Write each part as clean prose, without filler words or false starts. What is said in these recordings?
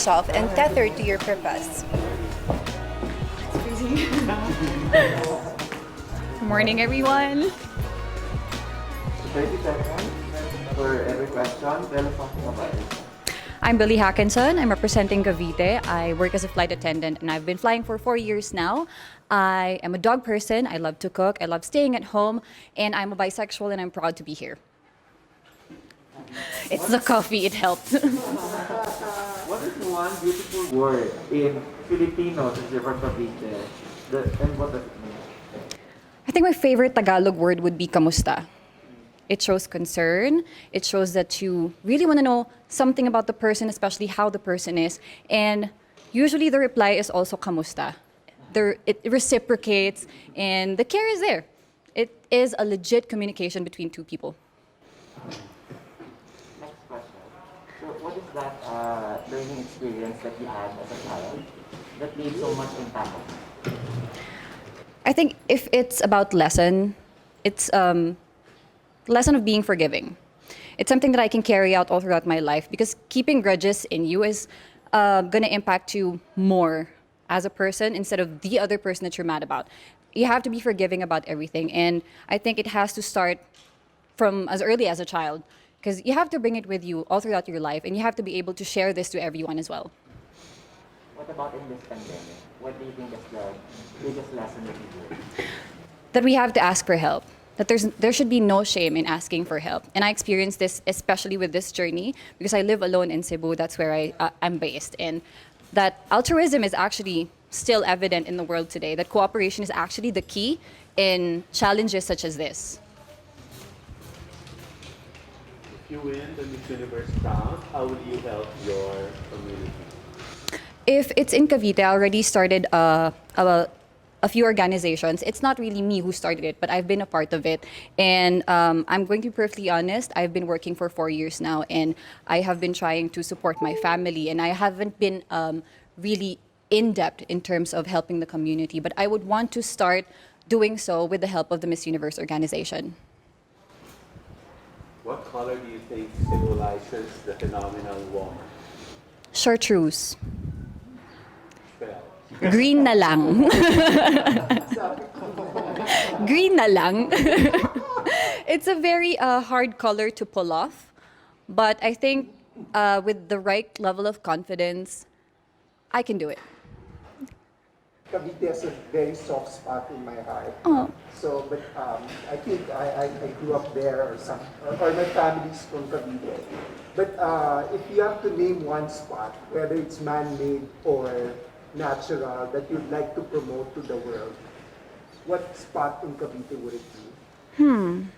yourself and tethered to your purpose. Good morning, everyone. 30 seconds for every question. Tell us something about it. I'm Billy Hakenson. I'm representing Cavite. I work as a flight attendant and I've been flying for 4 years now. I am a dog person. I love to cook. I love staying at home. And I'm a bisexual and I'm proud to be here. It's the coffee, it helped. What is one beautiful word in Filipino since you're from Cavite? And what does it mean? I think my favorite Tagalog word would be kamusta. It shows concern. It shows that you really want to know something about the person, especially how the person is. And usually the reply is also kamusta. It reciprocates and the care is there. It is a legit communication between two people. Next question. So what is that learning experience that you had as a child that made so much impact? I think if it's about lesson, it's lesson of being forgiving. It's something that I can carry out all throughout my life because keeping grudges in you is going to impact you more as a person instead of the other person that you're mad about. You have to be forgiving about everything, and I think it has to start from as early as a child because you have to bring it with you all throughout your life, and you have to be able to share this to everyone as well. What about in this pandemic? What do you think is the biggest lesson that you learned? That we have to ask for help. That there should be no shame in asking for help. And I experienced this especially with this journey because I live alone in Cebu. That's where I'm based. And that altruism is actually still evident in the world today. That cooperation is actually the key in challenges such as this. If you win the Miss Universe crown, how will you help your community? If it's in Cavite, I already started a few organizations. It's not really me who started it, but I've been a part of it. And I'm going to be perfectly honest, I've been working for 4 years now, and I have been trying to support my family, and I haven't been really in-depth in terms of helping the community, but I would want to start doing so with the help of the Miss Universe organization. What color do you think symbolizes the phenomenal woman? Chartreuse. Spell. Green na lang. Green na lang. It's a very hard color to pull off, but I think with the right level of confidence, I can do it. Cavite has a very soft spot in my heart. Oh. So, but I think I grew up there or my family's from Cavite. But if you have to name one spot, whether it's man-made or natural, that you'd like to promote to the world, what spot in Cavite would it be?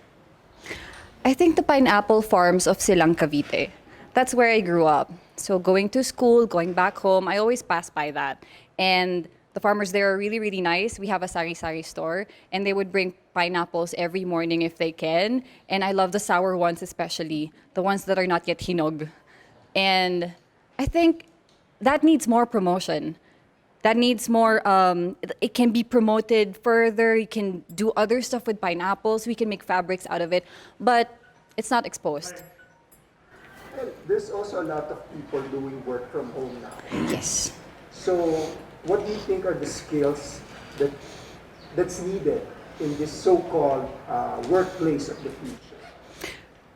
I think the pineapple farms of Silang Cavite. That's where I grew up. So going to school, going back home, I always pass by that. And the farmers there are really, really nice. We have a sari-sari store, and they would bring pineapples every morning if they can. And I love the sour ones especially, the ones that are not yet hinog. And I think that needs more promotion. That needs more, it can be promoted further. You can do other stuff with pineapples. We can make fabrics out of it, but it's not exposed. Well, there's also a lot of people doing work from home now. Yes. So, what do you think are the skills that's needed in this so-called workplace of the future?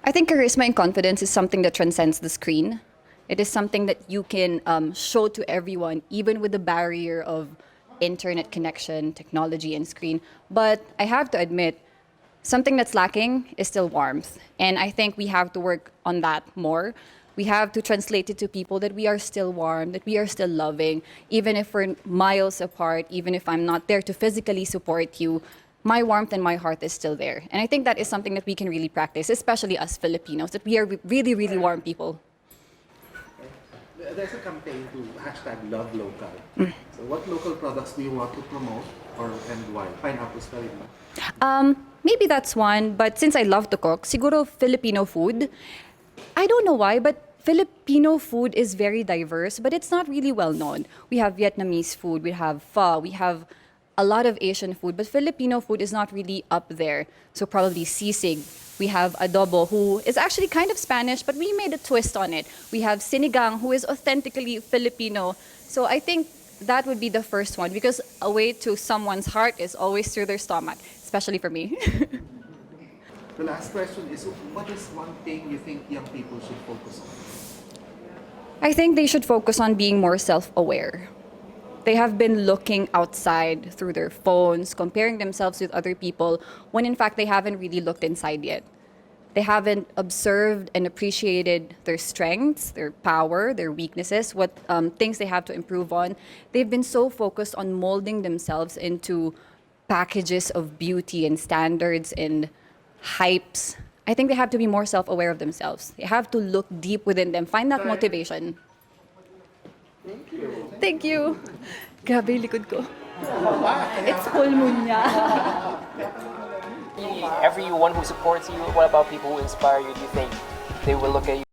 I think charisma and confidence is something that transcends the screen. It is something that you can show to everyone, even with the barrier of internet connection, technology, and screen. But I have to admit, something that's lacking is still warmth. And I think we have to work on that more. We have to translate it to people that we are still warm, that we are still loving, even if we're miles apart, even if I'm not there to physically support you. My warmth and my heart is still there. And I think that is something that we can really practice, especially us Filipinos, that we are really, really warm people. There's a campaign to hashtag love local. So what local products do you want to promote and why? Pineapple spelling. Maybe that's one, but since I love to cook, siguro Filipino food. I don't know why, but Filipino food is very diverse, but it's not really well known. We have Vietnamese food, we have pho, we have a lot of Asian food, but Filipino food is not really up there. So probably sisig. We have adobo, who is actually kind of Spanish, but we made a twist on it. We have sinigang, who is authentically Filipino. So I think that would be the first one, because a way to someone's heart is always through their stomach, especially for me. The last question is, what is one thing you think young people should focus on? I think they should focus on being more self-aware. They have been looking outside through their phones, comparing themselves with other people, when in fact they haven't really looked inside yet. They haven't observed and appreciated their strengths, their power, their weaknesses, what things they have to improve on. They've been so focused on molding themselves into packages of beauty and standards and hypes. I think they have to be more self-aware of themselves. They have to look deep within them, find that motivation. Thank you. Thank you. Grabe, likod ko. It's full moon niya. Everyone who supports you, what about people who inspire you? Do you think they will look at you